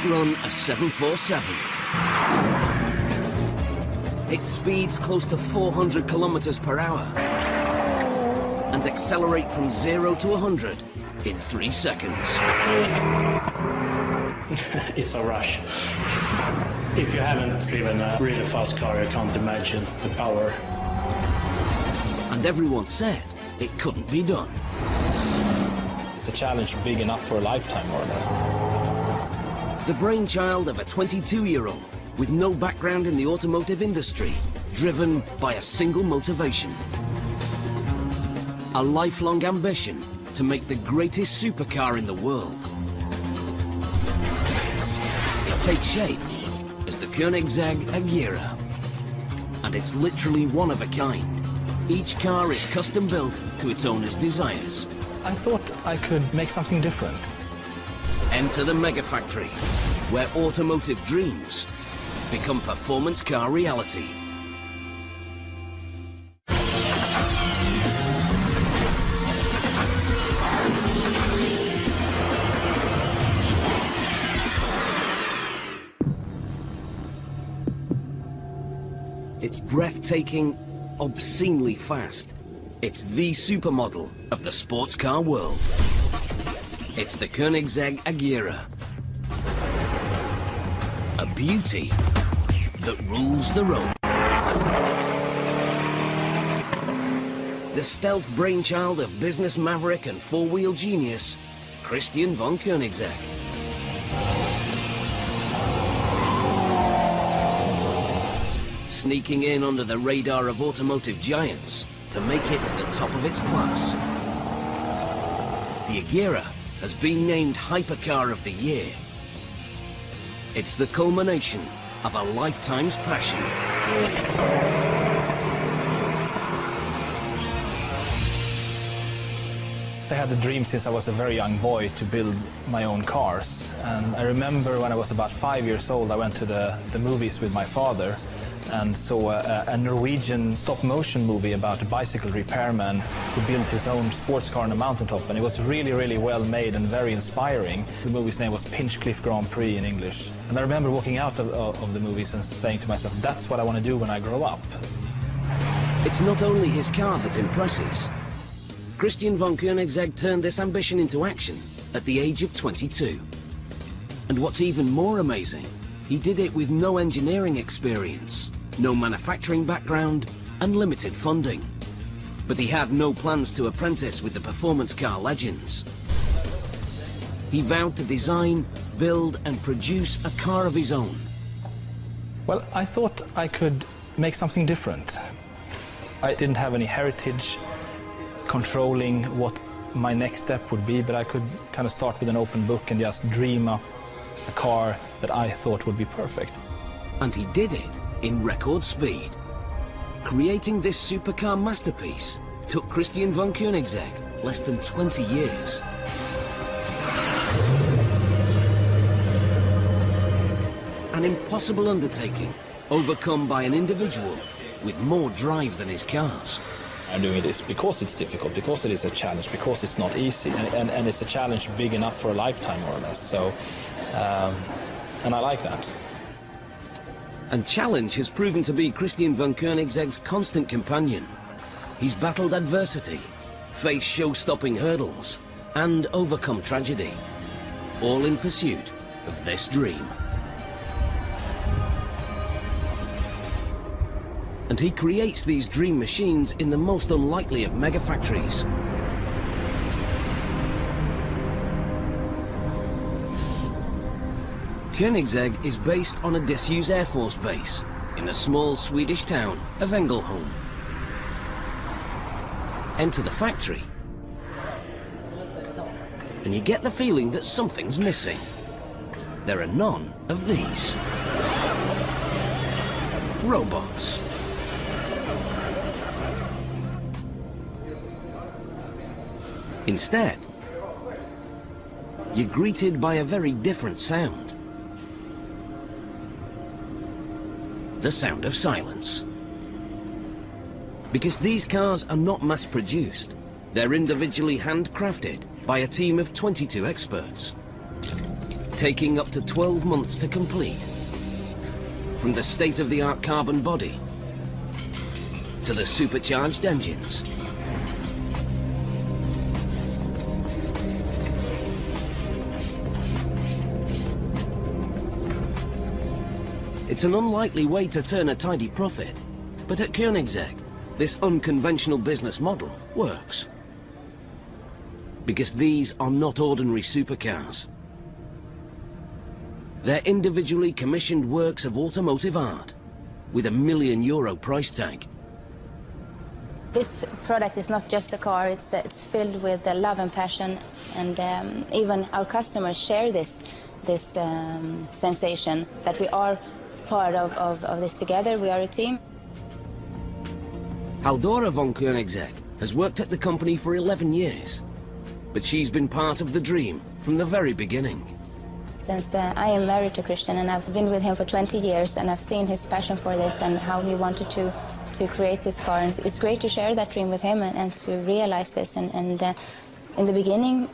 outrun a 747. It speeds close to 400 kilometers per hour and accelerate from 0 to 100 in 3 seconds. It's a rush. If you haven't driven a really fast car, you can't imagine the power. And everyone said it couldn't be done. It's a challenge big enough for a lifetime, more or less. The brainchild of a 22-year-old with no background in the automotive industry, driven by a single motivation. A lifelong ambition to make the greatest supercar in the world. It takes shape as the Koenigsegg Agera. And it's literally one of a kind. Each car is custom built to its owner's desires. I thought I could make something different. Enter the mega factory, where automotive dreams become performance car reality. It's breathtaking, obscenely fast. It's the supermodel of the sports car world. It's the Koenigsegg Agera. A beauty that rules the road. The stealth brainchild of business maverick and four-wheel genius, Christian von Koenigsegg. Sneaking in under the radar of automotive giants to make it to the top of its class. The Agera has been named Hypercar of the Year. It's the culmination of a lifetime's passion. I had the dream since I was a very young boy to build my own cars. And I remember when I was about 5 years old, I went to the movies with my father and saw a Norwegian stop-motion movie about a bicycle repairman who built his own sports car on a mountaintop, and it was really, really well made and very inspiring. The movie's name was Pinchcliffe Grand Prix in English. And I remember walking out of the movies and saying to myself, that's what I want to do when I grow up. It's not only his car that impresses. Christian von Koenigsegg turned this ambition into action at the age of 22. And what's even more amazing, he did it with no engineering experience, no manufacturing background, and limited funding. But he had no plans to apprentice with the performance car legends. He vowed to design, build, and produce a car of his own. Well, I thought I could make something different. I didn't have any heritage controlling what my next step would be, but I could kind of start with an open book and just dream up a car that I thought would be perfect. And he did it in record speed. Creating this supercar masterpiece took Christian von Koenigsegg less than 20 years. An impossible undertaking, overcome by an individual with more drive than his cars. I'm doing this because it's difficult, because it is a challenge, because it's not easy, and it's a challenge big enough for a lifetime, more or less. So, and I like that. And challenge has proven to be Christian von Koenigsegg's constant companion. He's battled adversity, faced show-stopping hurdles, and overcome tragedy, all in pursuit of this dream. And he creates these dream machines in the most unlikely of mega factories. Koenigsegg is based on a disused Air Force base in the small Swedish town of Ängelholm. Enter the factory, and you get the feeling that something's missing. There are none of these. Robots. Instead, you're greeted by a very different sound. The sound of silence. Because these cars are not mass-produced. They're individually handcrafted by a team of 22 experts. taking up to 12 months to complete. From the state-of-the-art carbon body to the supercharged engines. It's an unlikely way to turn a tidy profit, but at Koenigsegg, this unconventional business model works. Because these are not ordinary supercars. They're individually commissioned works of automotive art with a €1 million price tag. This product is not just a car, it's filled with love and passion, and even our customers share this sensation that we are part of this together, we are a team. Agera von Koenigsegg has worked at the company for 11 years, but she's been part of the dream from the very beginning. Since I am married to Christian and I've been with him for 20 years and I've seen his passion for this and how he wanted to create this car. And it's great to share that dream with him and to realize this. And in the beginning,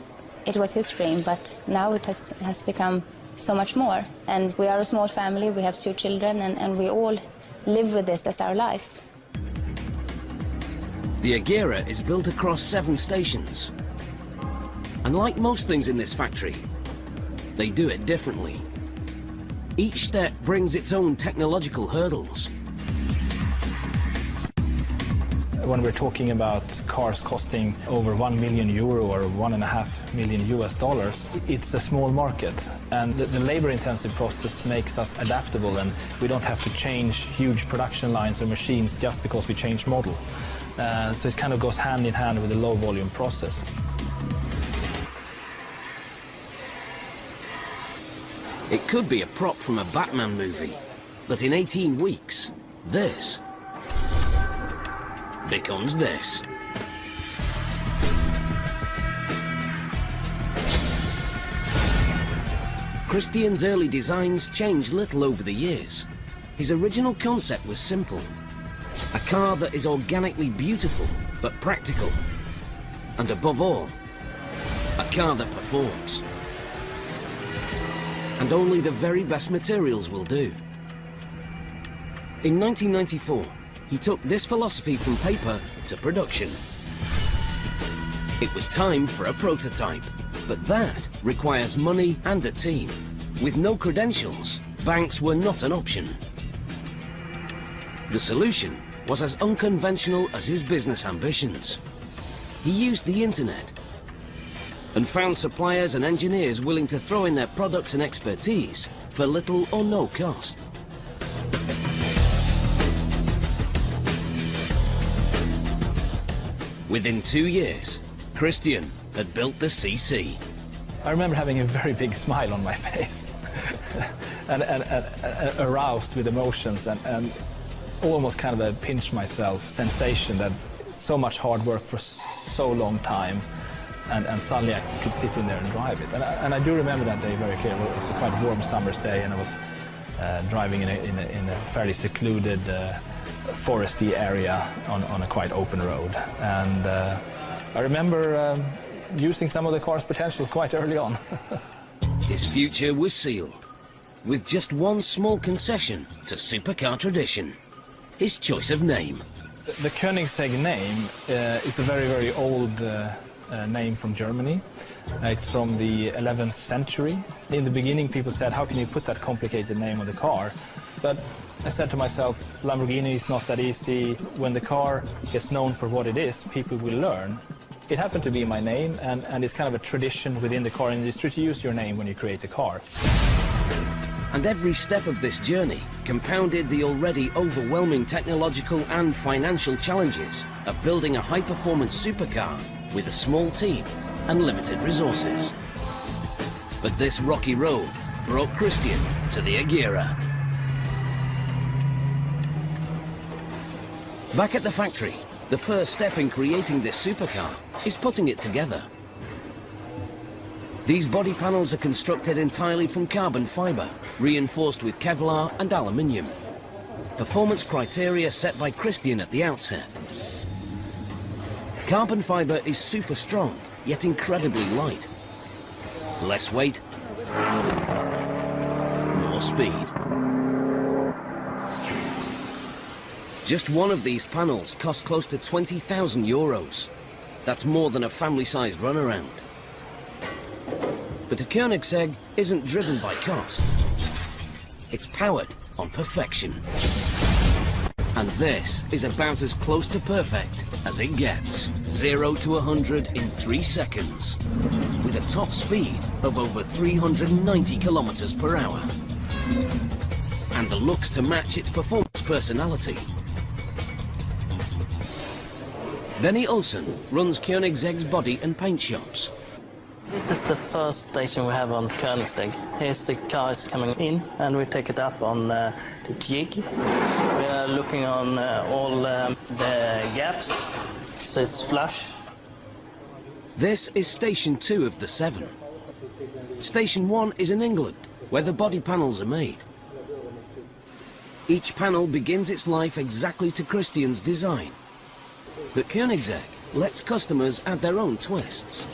it was his dream, but now it has become so much more. And we are a small family, we have 2 children, and we all live with this as our life. The Agera is built across 7 stations. And like most things in this factory, they do it differently. Each step brings its own technological hurdles. When we're talking about cars costing over €1 million or $1.5 million, it's a small market. And the labor-intensive process makes us adaptable, and we don't have to change huge production lines or machines just because we change model. So it kind of goes hand in hand with the low-volume process. It could be a prop from a Batman movie, but in 18 weeks, this becomes this. Christian's early designs changed little over the years. His original concept was simple. A car that is organically beautiful, but practical. And above all, a car that performs. And only the very best materials will do. In 1994, he took this philosophy from paper to production. It was time for a prototype, but that requires money and a team. With no credentials, banks were not an option. The solution was as unconventional as his business ambitions. He used the internet and found suppliers and engineers willing to throw in their products and expertise for little or no cost. Within 2 years, Christian had built the CC. I remember having a very big smile on my face and aroused with emotions and almost kind of a pinch myself sensation that so much hard work for so long time. And suddenly I could sit in there and drive it. And I do remember that day very clearly. It was a quite warm summer's day, and I was driving in a fairly secluded, foresty area on a quite open road. And I remember using some of the car's potential quite early on. His future was sealed, with just one small concession to supercar tradition. His choice of name. The Koenigsegg name is a very, very old name from Germany. It's from the 11th century. In the beginning, people said, how can you put that complicated name on the car? But I said to myself, Lamborghini is not that easy. When the car gets known for what it is, people will learn. It happened to be my name, and it's kind of a tradition within the car industry to use your name when you create a car. And every step of this journey compounded the already overwhelming technological and financial challenges of building a high-performance supercar with a small team and limited resources. But this rocky road brought Christian to the Agera. Back at the factory, the first step in creating this supercar is putting it together. These body panels are constructed entirely from carbon fiber, reinforced with Kevlar and aluminium. Performance criteria set by Christian at the outset. Carbon fiber is super strong, yet incredibly light. Less weight, more speed. Just one of these panels costs close to 20,000 euros. That's more than a family-sized runaround. But a Koenigsegg isn't driven by cost. It's powered on perfection. And this is about as close to perfect as it gets. 0 to 100 in 3 seconds, with a top speed of over 390 kilometers per hour. And the looks to match its performance personality. Benny Olsen runs Koenigsegg's body and paint shops. This is the first station we have on Koenigsegg. Here's the cars coming in, and we take it up on the jig. We are looking on all the gaps, so it's flush. This is Station 2 of the 7. Station 1 is in England, where the body panels are made. Each panel begins its life exactly to Christian's design. But Koenigsegg lets customers add their own twists.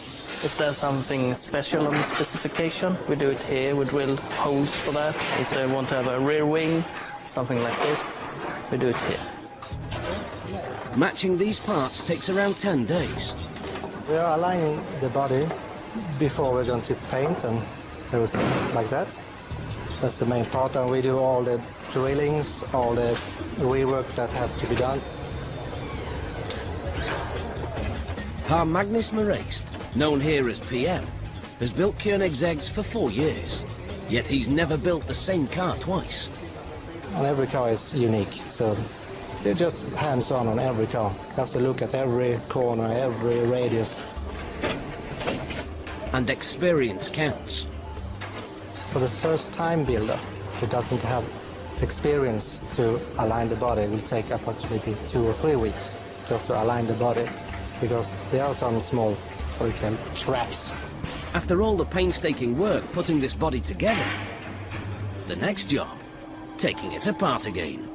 If there's something special on the specification, we do it here. We drill holes for that. If they want to have a rear wing, something like this, we do it here. Matching these parts takes around 10 days. We are aligning the body before we're going to paint and everything like that. That's the main part, and we do all the drillings, all the rework that has to be done. Per Magnus Moreist, known here as PM, has built Koenigsegg's for 4 years. Yet he's never built the same car twice. And every car is unique, so they're just hands-on every car. You have to look at every corner, every radius. And experience counts. For the first-time builder who doesn't have experience to align the body, it will take approximately 2 or 3 weeks just to align the body, because there are some small, what we call traps. After all the painstaking work putting this body together, the next job, taking it apart again.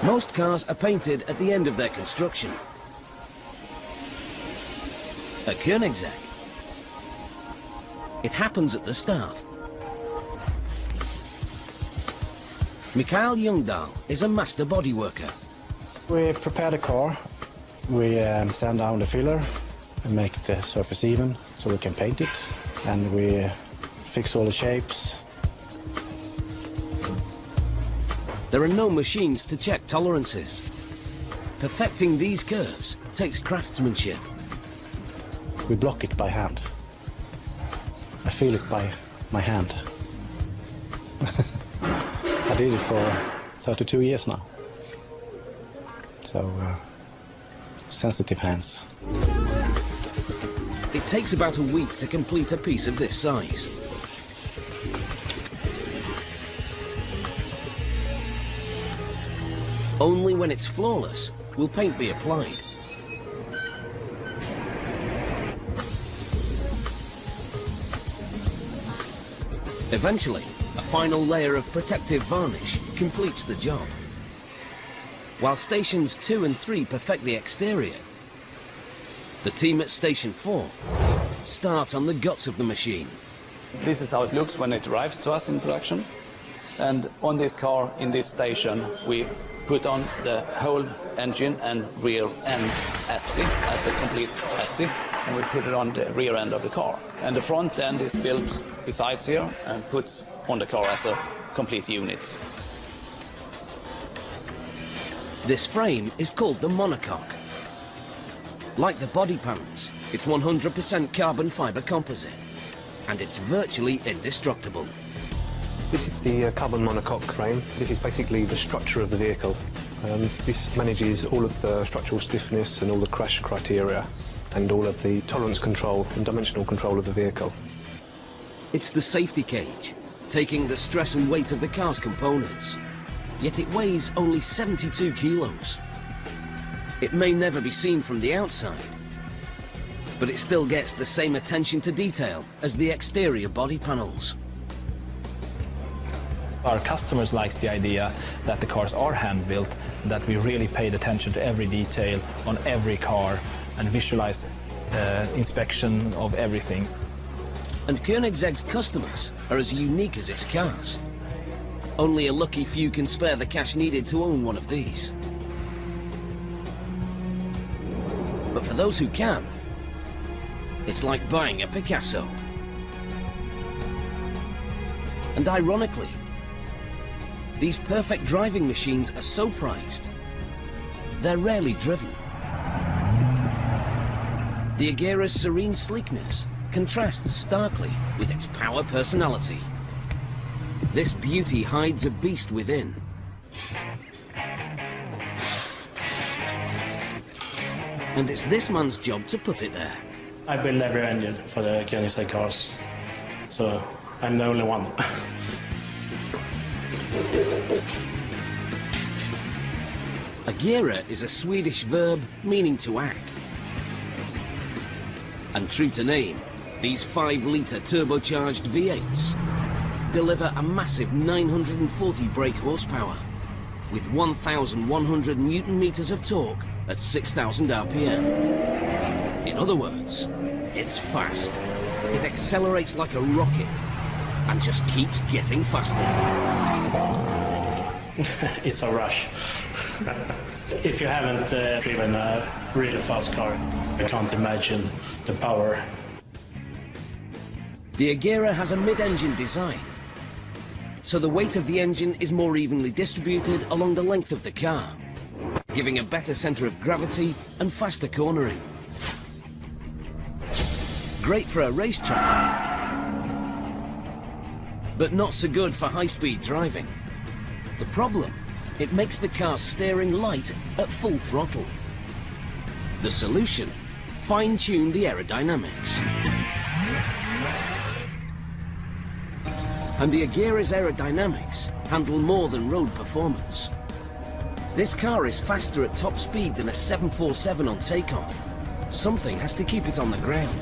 Most cars are painted at the end of their construction. At Koenigsegg, it happens at the start. Mikael Ljungdahl is a master bodyworker. We prepare the car, we sand down the filler and make the surface even so we can paint it, and we fix all the shapes. There are no machines to check tolerances. Perfecting these curves takes craftsmanship. We block it by hand. I feel it by my hand. I did it for 32 years now. So, sensitive hands. It takes about a week to complete a piece of this size. Only when it's flawless will paint be applied. Eventually, a final layer of protective varnish completes the job. While stations 2 and 3 perfect the exterior, the team at station 4 start on the guts of the machine. This is how it looks when it arrives to us in production. And on this car, in this station, we put on the whole engine and rear end chassis as a complete chassis, and we put it on the rear end of the car. And the front end is built besides here and put on the car as a complete unit. This frame is called the monocoque. Like the body panels, it's 100% carbon fiber composite, and it's virtually indestructible. This is the carbon monocoque frame. This is basically the structure of the vehicle. This manages all of the structural stiffness and all the crash criteria and all of the tolerance control and dimensional control of the vehicle. It's the safety cage, taking the stress and weight of the car's components. Yet it weighs only 72 kilos. It may never be seen from the outside, but it still gets the same attention to detail as the exterior body panels. Our customers like the idea that the cars are hand-built, that we really paid attention to every detail on every car and visualize inspection of everything. And Koenigsegg's customers are as unique as its cars. Only a lucky few can spare the cash needed to own one of these. But for those who can, it's like buying a Picasso. And ironically, these perfect driving machines are so prized, they're rarely driven. The Agera's serene sleekness contrasts starkly with its power personality. This beauty hides a beast within. And it's this man's job to put it there. I build every engine for the Koenigsegg cars, so I'm the only one. Agera is a Swedish verb meaning to act. And true to name, these 5-litre turbocharged V8s deliver a massive 940 brake horsepower with 1,100 Newton-meters of torque at 6,000 RPM. In other words, it's fast. It accelerates like a rocket and just keeps getting faster. It's a rush. If you haven't driven a really fast car, you can't imagine the power. The Agera has a mid-engine design, so the weight of the engine is more evenly distributed along the length of the car, giving a better centre of gravity and faster cornering. Great for a racetrack, but not so good for high-speed driving. The problem? It makes the car steering light at full throttle. The solution? Fine-tune the aerodynamics. And the Agera's aerodynamics handle more than road performance. This car is faster at top speed than a 747 on takeoff. Something has to keep it on the ground.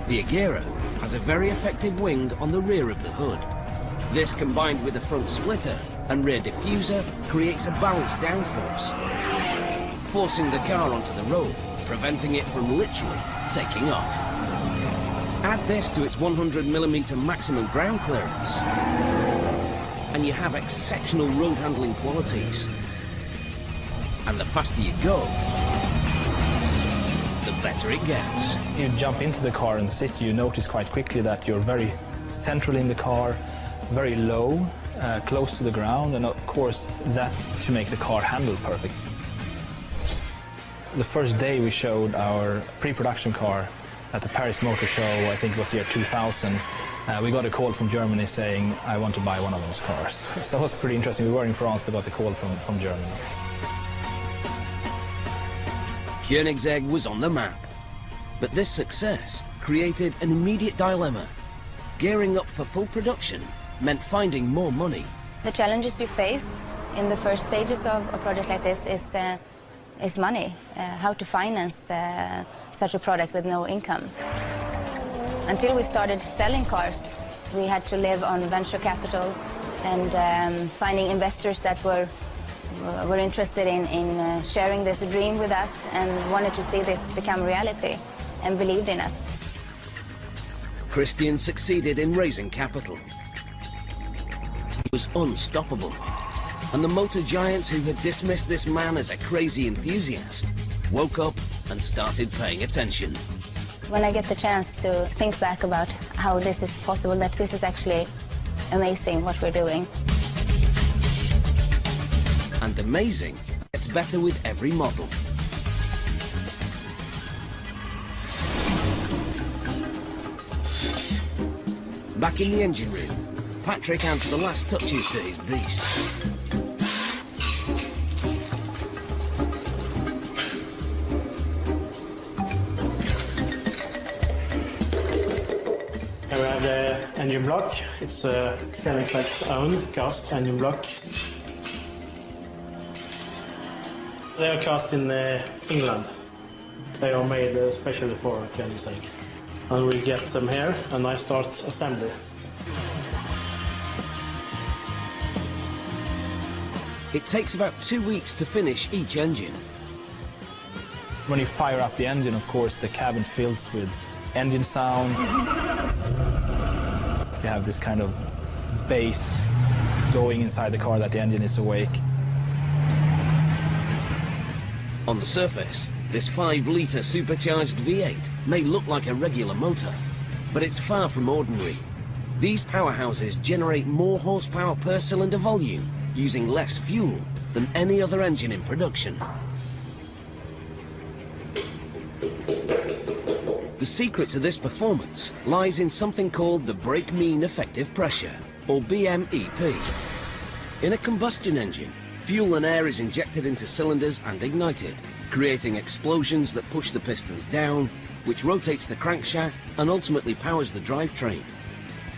The Agera has a very effective wing on the rear of the hood. This, combined with a front splitter and rear diffuser, creates a balanced downforce, forcing the car onto the road, preventing it from literally taking off. Add this to its 100mm maximum ground clearance, and you have exceptional road handling qualities. And the faster you go, the better it gets. You jump into the car and sit, you notice quite quickly that you're very central in the car, very low, close to the ground, and of course that's to make the car handle perfect. The first day we showed our pre-production car at the Paris Motor Show, I think it was year 2000, we got a call from Germany saying, I want to buy one of those cars. So it was pretty interesting. We were in France, but got a call from Germany. Koenigsegg was on the map, but this success created an immediate dilemma. Gearing up for full production meant finding more money. The challenges you face in the first stages of a project like this is money, how to finance such a product with no income. Until we started selling cars, we had to live on venture capital and finding investors that were interested in sharing this dream with us and wanted to see this become reality and believed in us. Christian succeeded in raising capital. He was unstoppable. And the motor giants who had dismissed this man as a crazy enthusiast woke up and started paying attention. When I get the chance to think back about how this is possible, that this is actually amazing what we're doing. And amazing gets better with every model. Back in the engine room, Patrick adds the last touches to his beast. Here we have the engine block. It's Koenigsegg's own cast engine block. They are cast in England. They are made especially for Koenigsegg. And we get them here, and I start assembly. It takes about 2 weeks to finish each engine. When you fire up the engine, of course, the cabin fills with engine sound. You have this kind of bass going inside the car that the engine is awake. On the surface, this 5-litre supercharged V8 may look like a regular motor, but it's far from ordinary. These powerhouses generate more horsepower per cylinder volume using less fuel than any other engine in production. The secret to this performance lies in something called the brake mean effective pressure, or BMEP. In a combustion engine, fuel and air is injected into cylinders and ignited, creating explosions that push the pistons down, which rotates the crankshaft and ultimately powers the drivetrain.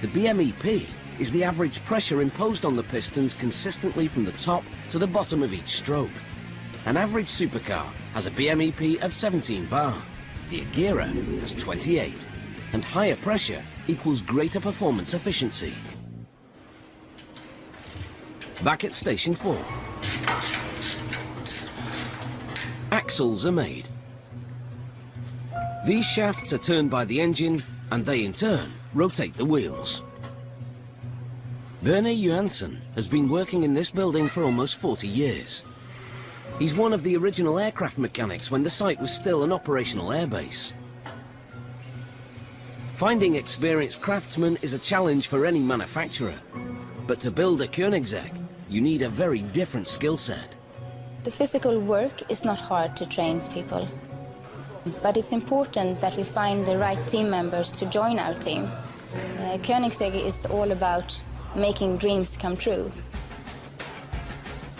The BMEP is the average pressure imposed on the pistons consistently from the top to the bottom of each stroke. An average supercar has a BMEP of 17 bar. The Agera has 28, and higher pressure equals greater performance efficiency. Back at Station 4. Axles are made. These shafts are turned by the engine, and they in turn rotate the wheels. Berne Johansson has been working in this building for almost 40 years. He's one of the original aircraft mechanics when the site was still an operational airbase. Finding experienced craftsmen is a challenge for any manufacturer, but to build a Koenigsegg, you need a very different skill set. The physical work is not hard to train people, but it's important that we find the right team members to join our team. Koenigsegg is all about making dreams come true.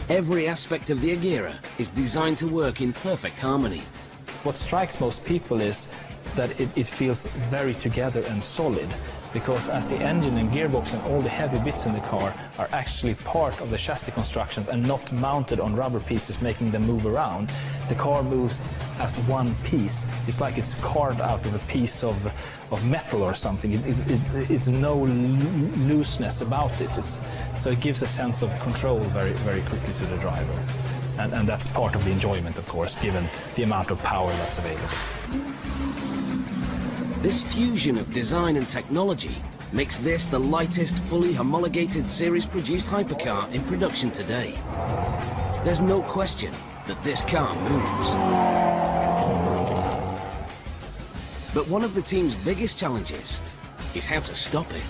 Every aspect of the Agera is designed to work in perfect harmony. What strikes most people is that it feels very together and solid, because as the engine and gearbox and all the heavy bits in the car are actually part of the chassis construction and not mounted on rubber pieces making them move around, the car moves as one piece. It's like it's carved out of a piece of metal or something. It's no looseness about it. So it gives a sense of control very, very quickly to the driver. And that's part of the enjoyment, of course, given the amount of power that's available. This fusion of design and technology makes this the lightest fully homologated series-produced hypercar in production today. There's no question that this car moves. But one of the team's biggest challenges is how to stop it.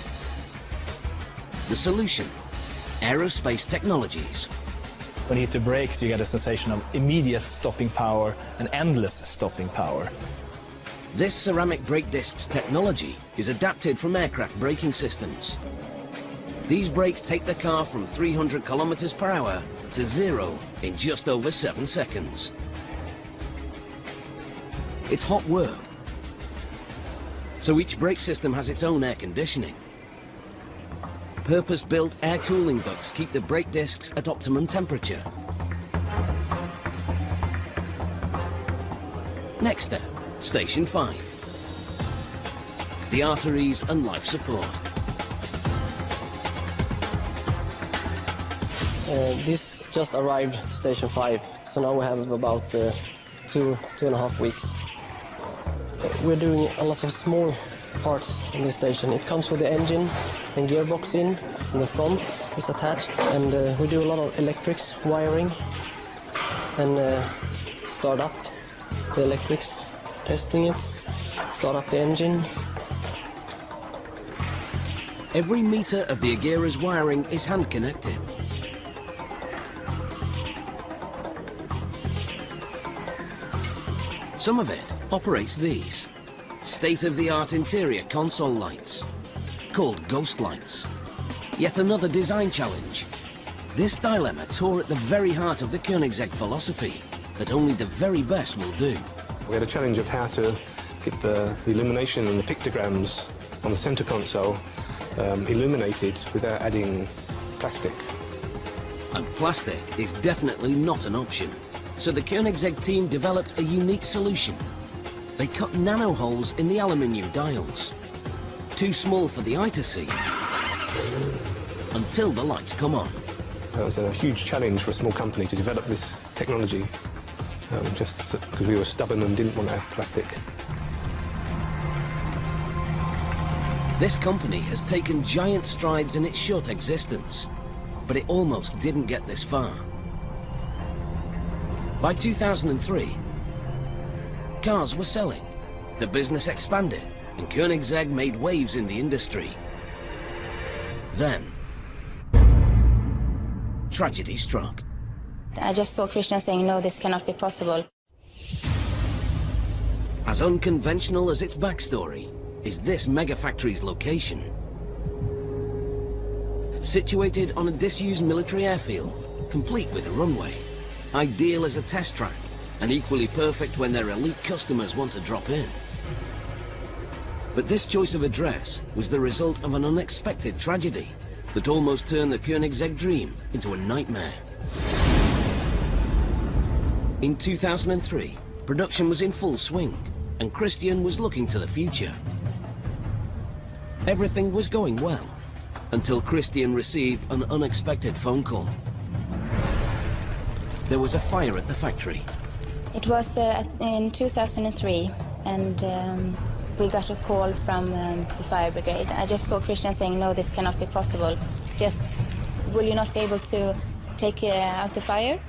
The solution: aerospace technologies. When you hit the brakes, you get a sensation of immediate stopping power and endless stopping power. This ceramic brake discs technology is adapted from aircraft braking systems. These brakes take the car from 300 kilometers per hour to 0 in just over 7 seconds. It's hot work, so each brake system has its own air conditioning. Purpose-built air cooling ducts keep the brake discs at optimum temperature. Next step, Station 5. The arteries and life support. This just arrived to Station 5, so now we have about 2.5 weeks. We're doing a lot of small parts in this station. It comes with the engine and gearbox in the front is attached, and we do a lot of electrics, wiring, and start up the electrics, testing it, start up the engine. Every meter of the Agera's wiring is hand-connected. Some of it operates these state-of-the-art interior console lights, called ghost lights. Yet another design challenge. This dilemma tore at the very heart of the Koenigsegg philosophy, that only the very best will do. We had a challenge of how to get the illumination and the pictograms on the center console illuminated without adding plastic. And plastic is definitely not an option. So the Koenigsegg team developed a unique solution. They cut nano holes in the aluminium dials. Too small for the eye to see, until the lights come on. It was a huge challenge for a small company to develop this technology. just because we were stubborn and didn't want to add plastic. This company has taken giant strides in its short existence, but it almost didn't get this far. By 2003, cars were selling, the business expanded, and Koenigsegg made waves in the industry. Then, tragedy struck. I just saw Christian saying, no, this cannot be possible. As unconventional as its backstory is this mega factory's location. Situated on a disused military airfield, complete with a runway, ideal as a test track, and equally perfect when their elite customers want to drop in. But this choice of address was the result of an unexpected tragedy that almost turned the Koenigsegg dream into a nightmare. In 2003, production was in full swing, and Christian was looking to the future. Everything was going well, until Christian received an unexpected phone call. There was a fire at the factory. It was in 2003, and we got a call from the fire brigade. I just saw Christian saying, no, this cannot be possible. Just, will you not be able to take out the fire?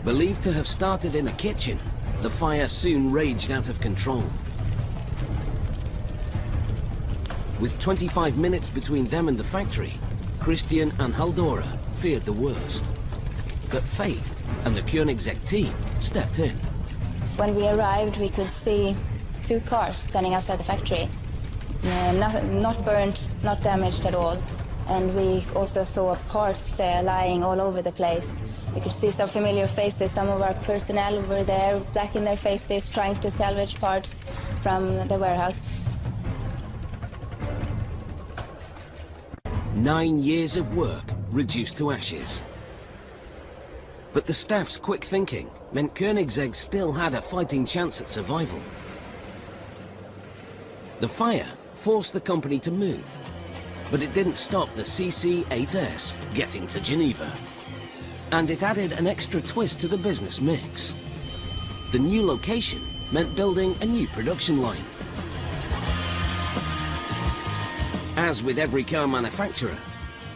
Believed to have started in a kitchen, the fire soon raged out of control. With 25 minutes between them and the factory, Christian and Haldora feared the worst. But fate and the Koenigsegg team stepped in. When we arrived, we could see 2 cars standing outside the factory. Not burnt, not damaged at all. And we also saw parts lying all over the place. We could see some familiar faces. Some of our personnel were there, black in their faces, trying to salvage parts from the warehouse. 9 years of work reduced to ashes. But the staff's quick thinking meant Koenigsegg still had a fighting chance at survival. The fire forced the company to move, but it didn't stop the CC8S getting to Geneva. And it added an extra twist to the business mix. The new location meant building a new production line. As with every car manufacturer,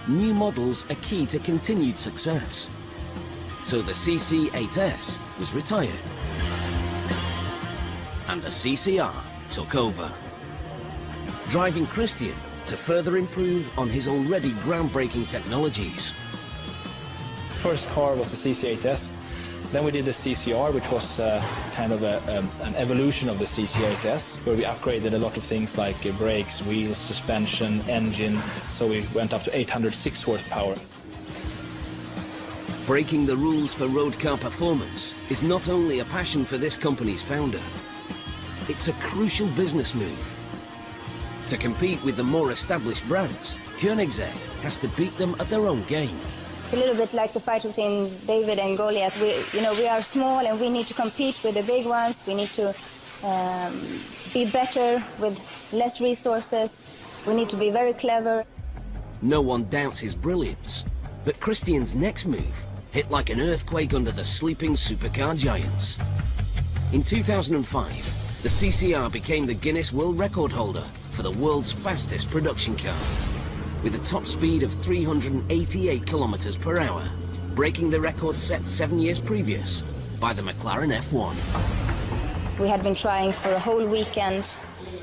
new models are key to continued success. So the CC8S was retired, and the CCR took over, driving Christian to further improve on his already groundbreaking technologies. First car was the CC8S. Then we did the CCR, which was kind of an evolution of the CC8S, where we upgraded a lot of things like brakes, wheels, suspension, engine, so we went up to 806 horsepower. Breaking the rules for road car performance is not only a passion for this company's founder, it's a crucial business move. To compete with the more established brands, Koenigsegg has to beat them at their own game. It's a little bit like the fight between David and Goliath. We are small and we need to compete with the big ones. We need to be better with less resources. We need to be very clever. No one doubts his brilliance, but Christian's next move hit like an earthquake under the sleeping supercar giants. In 2005, the CCR became the Guinness World Record holder for the world's fastest production car, with a top speed of 388 kilometers per hour, breaking the record set 7 years previous by the McLaren F1. We had been trying for a whole weekend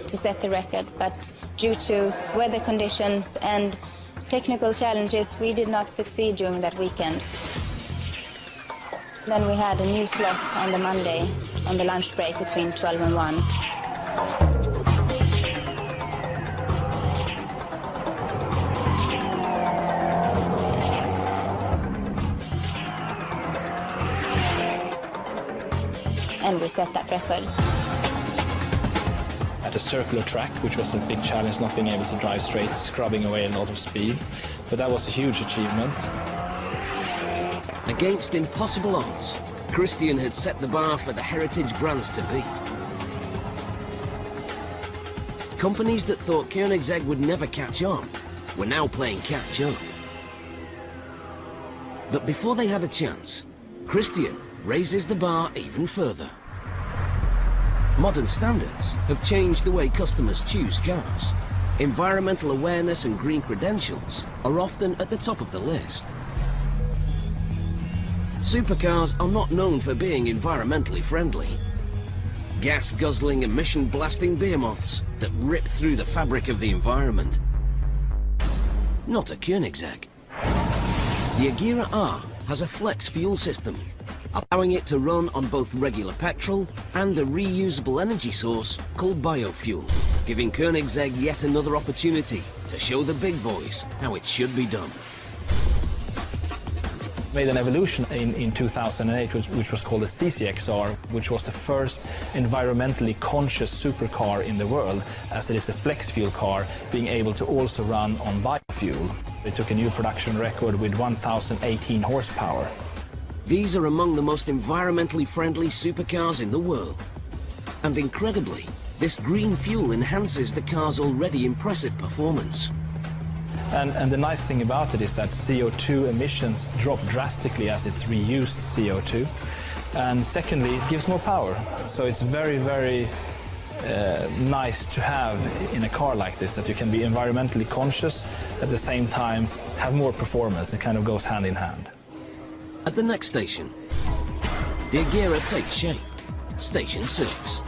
to set the record, but due to weather conditions and technical challenges, we did not succeed during that weekend. Then we had a new slot on the Monday, on the lunch break between 12 and 1. And we set that record. At a circular track, which was a big challenge, not being able to drive straight, scrubbing away a lot of speed. But that was a huge achievement. Against impossible odds, Christian had set the bar for the heritage brands to beat. Companies that thought Koenigsegg would never catch on were now playing catch up. But before they had a chance, Christian raises the bar even further. Modern standards have changed the way customers choose cars. Environmental awareness and green credentials are often at the top of the list. Supercars are not known for being environmentally friendly. Gas-guzzling, emission-blasting behemoths that rip through the fabric of the environment. Not a Koenigsegg. The Agera R has a flex fuel system, allowing it to run on both regular petrol and a reusable energy source called biofuel, giving Koenigsegg yet another opportunity to show the big boys how it should be done. Made an evolution in 2008, which was called the CCXR, which was the first environmentally conscious supercar in the world, as it is a flex fuel car being able to also run on biofuel. It took a new production record with 1,018 horsepower. These are among the most environmentally friendly supercars in the world. And incredibly, this green fuel enhances the car's already impressive performance. And the nice thing about it is that CO2 emissions drop drastically as it's reused CO2. And secondly, it gives more power. So it's very, very nice to have in a car like this, that you can be environmentally conscious, at the same time have more performance. It kind of goes hand in hand. At the next station, the Agera takes shape. Station 6.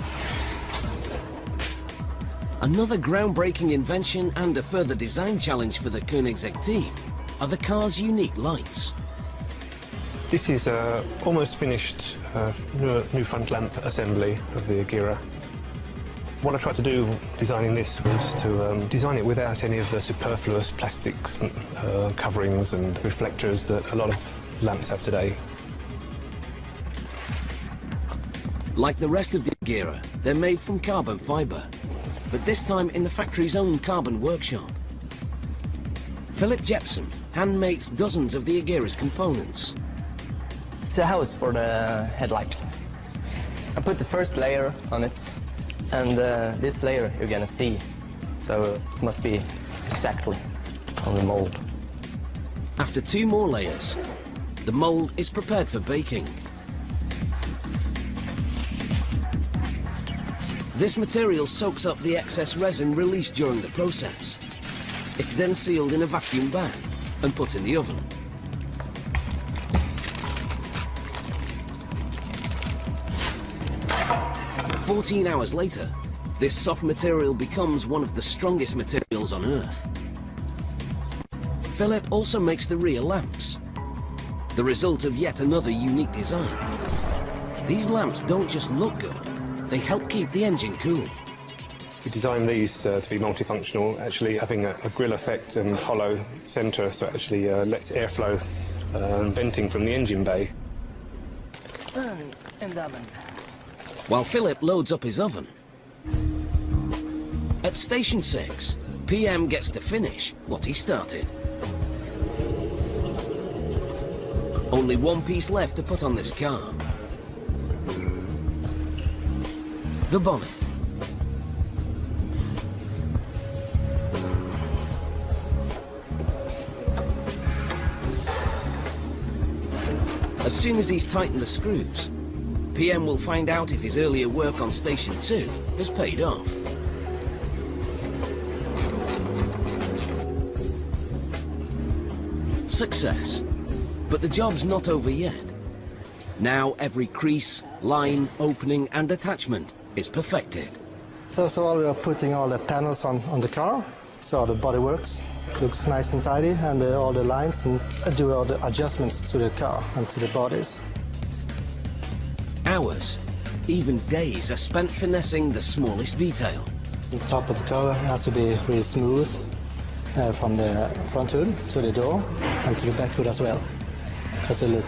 Another groundbreaking invention and a further design challenge for the Koenigsegg team are the car's unique lights. This is almost finished new front lamp assembly of the Agera. What I tried to do designing this was to design it without any of the superfluous plastics, coverings and reflectors that a lot of lamps have today. Like the rest of the Agera, they're made from carbon fibre, but this time in the factory's own carbon workshop. Philip Jepson hand-makes dozens of the Agera's components. It's a house for the headlight. I put the first layer on it, and this layer you're gonna see, so it must be exactly on the mold. After 2 more layers, the mold is prepared for baking. This material soaks up the excess resin released during the process. It's then sealed in a vacuum bag and put in the oven. "14 hours later, this soft material becomes one of the strongest materials on Earth. Philip also makes the rear lamps, the result of yet another unique design. These lamps don't just look good, they help keep the engine cool. We designed these to be multifunctional, actually having a grill effect and hollow centre, so it actually lets airflow venting from the engine bay. While Philip loads up his oven, at Station 6, PM gets to finish what he started. Only one piece left to put on this car. The bonnet. As soon as he's tightened the screws, PM will find out if his earlier work on Station 2 has paid off. Success. But the job's not over yet. Now every crease, line, opening and attachment is perfected. First of all, we are putting all the panels on the car, so the body works. Looks nice and tidy, and all the lines, and do all the adjustments to the car and to the bodies. Hours, even days are spent finessing the smallest detail. The top of the car has to be really smooth, from the front hood to the door and to the back hood as well. Has to look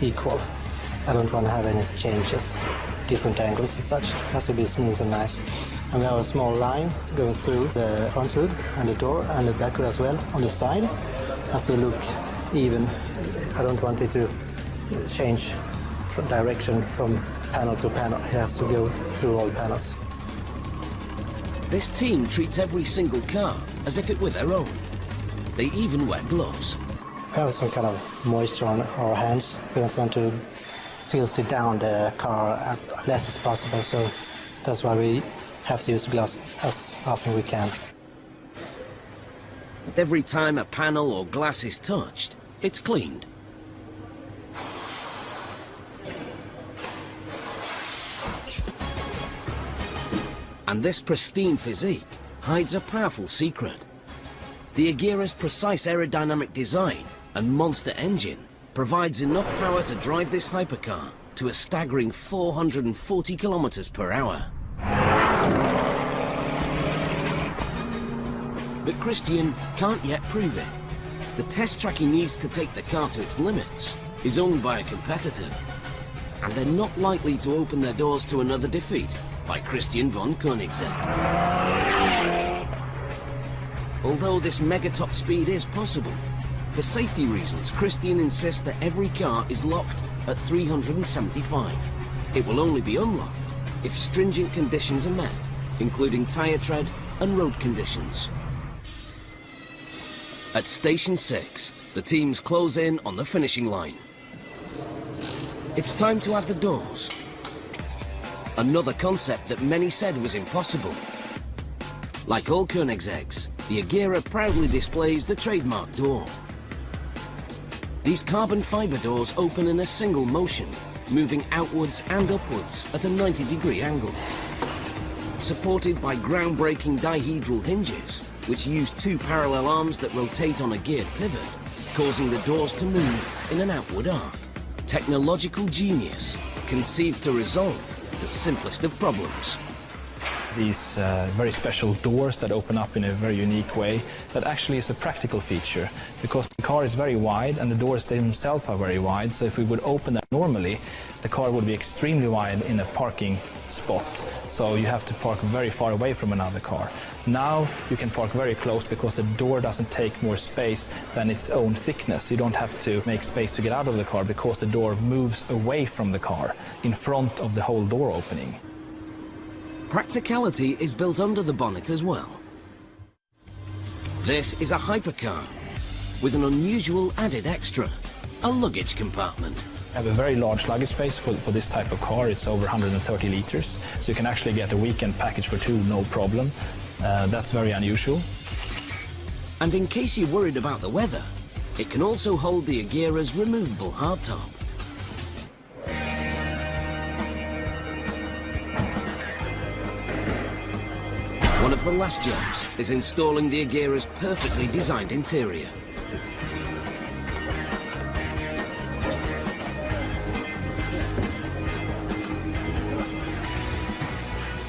equal. I don't want to have any changes, different angles and such. It has to be smooth and nice. And we have a small line going through the front hood and the door and the back hood as well on the side. It has to look even. I don't want it to change direction from panel to panel. It has to go through all panels. This team treats every single car as if it were their own. They even wear gloves. We have some kind of moisture on our hands. We don't want to filthy down the car as less as possible. So that's why we have to use gloves as often we can. Every time a panel or glass is touched, it's cleaned. And this pristine physique hides a powerful secret. The Agera's precise aerodynamic design and monster engine provides enough power to drive this hypercar to a staggering 440 kilometers per hour. But Christian can't yet prove it. The test track he needs to take the car to its limits is owned by a competitor, and they're not likely to open their doors to another defeat by Christian von Koenigsegg. Although this mega top speed is possible, for safety reasons, Christian insists that every car is locked at 375. It will only be unlocked if stringent conditions are met, including tyre tread and road conditions. At Station 6, the teams close in on the finishing line. It's time to add the doors. Another concept that many said was impossible. Like all Koenigsegg's, the Agera proudly displays the trademark door. These carbon fibre doors open in a single motion, moving outwards and upwards at a 90-degree angle. Supported by groundbreaking dihedral hinges, which use two parallel arms that rotate on a geared pivot, causing the doors to move in an outward arc. Technological genius, conceived to resolve the simplest of problems. These very special doors that open up in a very unique way, that actually is a practical feature, because the car is very wide and the doors themselves are very wide, so if we would open that normally, the car would be extremely wide in a parking spot, so you have to park very far away from another car. Now you can park very close because the door doesn't take more space than its own thickness. You don't have to make space to get out of the car because the door moves away from the car in front of the whole door opening. Practicality is built under the bonnet as well. This is a hypercar with an unusual added extra, a luggage compartment. I have a very large luggage space for this type of car. It's over 130 liters, so you can actually get a weekend package for two, no problem. That's very unusual. And in case you're worried about the weather, it can also hold the Agera's removable hardtop. One of the last jobs is installing the Agera's perfectly designed interior.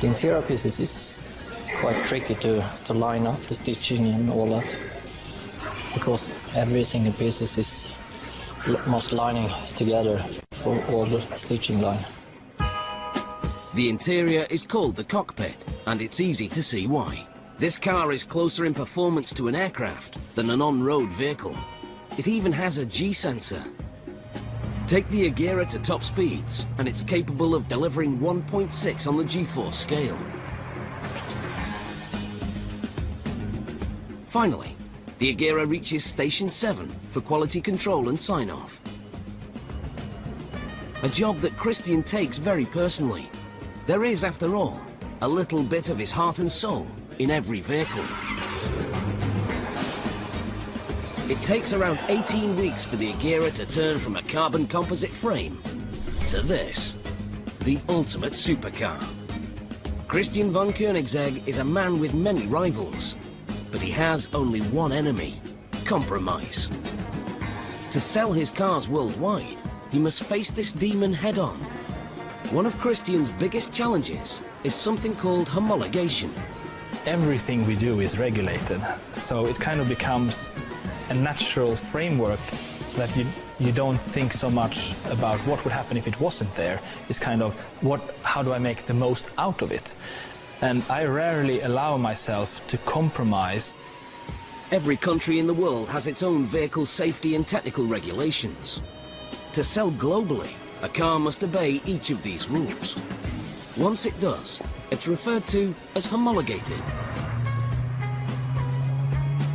The interior pieces is quite tricky to line up the stitching and all that, because every single piece is must lining together for all the stitching line. The interior is called the cockpit, and it's easy to see why. This car is closer in performance to an aircraft than an on-road vehicle. It even has a G-sensor. Take the Agera to top speeds, and it's capable of delivering 1.6 on the G-force scale. Finally, the Agera reaches Station 7 for quality control and sign-off. A job that Christian takes very personally. There is, after all, a little bit of his heart and soul in every vehicle. It takes around 18 weeks for the Agera to turn from a carbon composite frame to this, the ultimate supercar. Christian von Koenigsegg is a man with many rivals, but he has only one enemy: compromise. To sell his cars worldwide, he must face this demon head-on. One of Christian's biggest challenges is something called homologation. Everything we do is regulated, so it kind of becomes a natural framework that you don't think so much about what would happen if it wasn't there. It's kind of, how do I make the most out of it? And I rarely allow myself to compromise. Every country in the world has its own vehicle safety and technical regulations. To sell globally, a car must obey each of these rules. Once it does, it's referred to as homologated.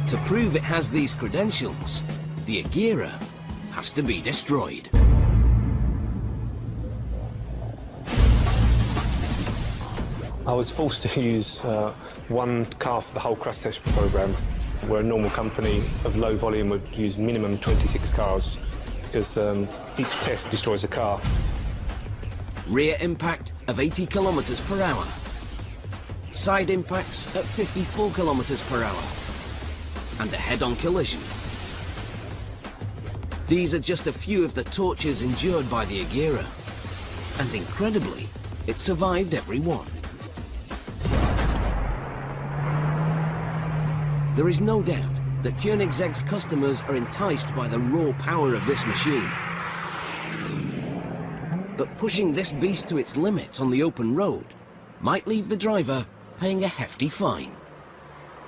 To prove it has these credentials, the Agera has to be destroyed. I was forced to use one car for the whole crash test program, where a normal company of low volume would use minimum 26 cars, because each test destroys a car. Rear impact of 80 kilometers per hour. Side impacts at 54 kilometers per hour. And a head-on collision. These are just a few of the tortures endured by the Agera. And incredibly, it survived every one. There is no doubt that Koenigsegg's customers are enticed by the raw power of this machine. But pushing this beast to its limits on the open road might leave the driver paying a hefty fine.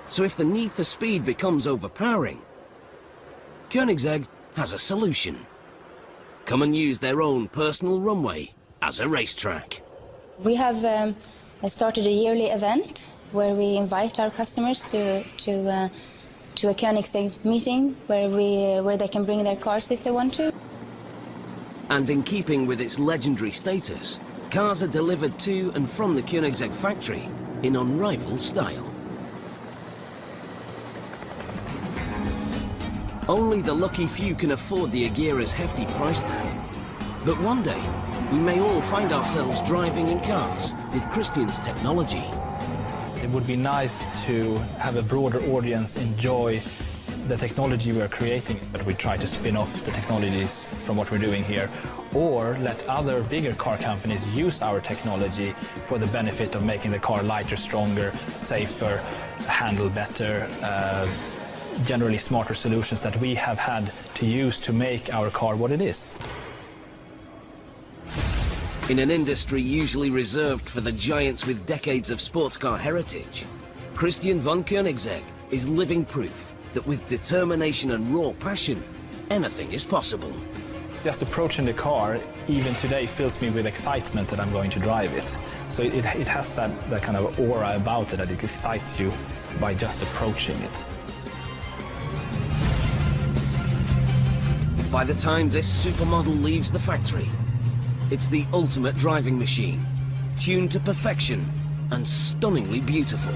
So if the need for speed becomes overpowering, Koenigsegg has a solution. Come and use their own personal runway as a racetrack. We have started a yearly event where we invite our customers to a Koenigsegg meeting where they can bring their cars if they want to. And in keeping with its legendary status, cars are delivered to and from the Koenigsegg factory in unrivaled style. Only the lucky few can afford the Agera's hefty price tag. But one day, we may all find ourselves driving in cars with Christian's technology. It would be nice to have a broader audience enjoy the technology we're creating, but we try to spin off the technologies from what we're doing here, or let other bigger car companies use our technology for the benefit of making the car lighter, stronger, safer, handle better, generally smarter solutions that we have had to use to make our car what it is. In an industry usually reserved for the giants with decades of sports car heritage, Christian von Koenigsegg is living proof that with determination and raw passion, anything is possible. Just approaching the car, even today, fills me with excitement that I'm going to drive it. So it has that kind of aura about it, that it excites you by just approaching it. By the time this supermodel leaves the factory, it's the ultimate driving machine, tuned to perfection and stunningly beautiful.